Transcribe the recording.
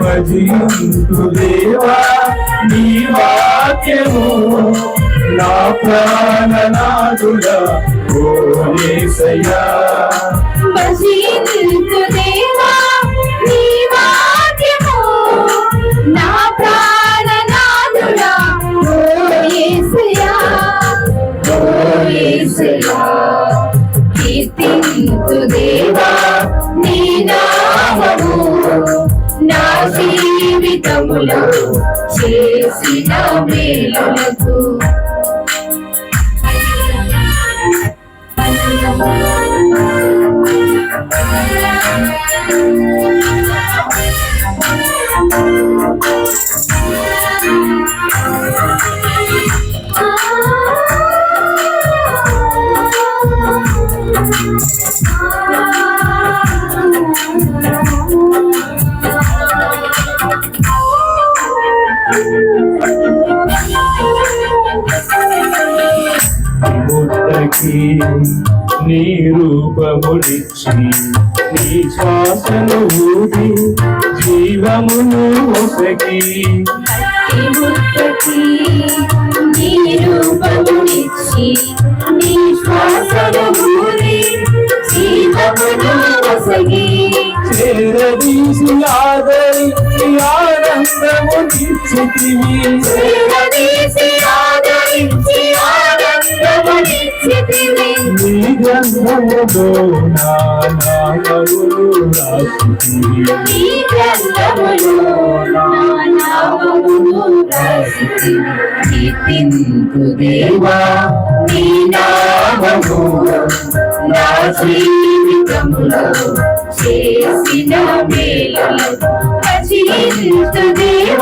భజింతు దేవా నీ వాక్యము నా ప్రాణనాథుడా ఓ యేసయ్యా. భజింతు దేవా నీ వాక్యము నా ప్రాణనాథుడా ఓ యేసయ్యా, ఓ యేసయ్యా. కీర్తింతు దేవా నీ నామము నా జీవితములో చేసిన మేలులకు. ముద్దకి నీ రూపముడిచ్చి నీ శ్వాసను ఊది జీవమును ఒసగి. ముద్దకి నీ రూపముడిచ్చి నీ శ్వాసను ఊది జీవమును ఒసగి. చేరదీసి ఆదరించి ఆనందమునిచ్చితివి, చేరదీసి ఆదరించి ఆనందమునిచ్చితివి. నీ గ్రంథములో నా నామమును రాసితివి, నీ గ్రంథములో నా నామమును రాసితివి. కీర్తింతు దేవా నీ నామము నా జీవితములో చేసిన మేలులకు. భజింతు దేవా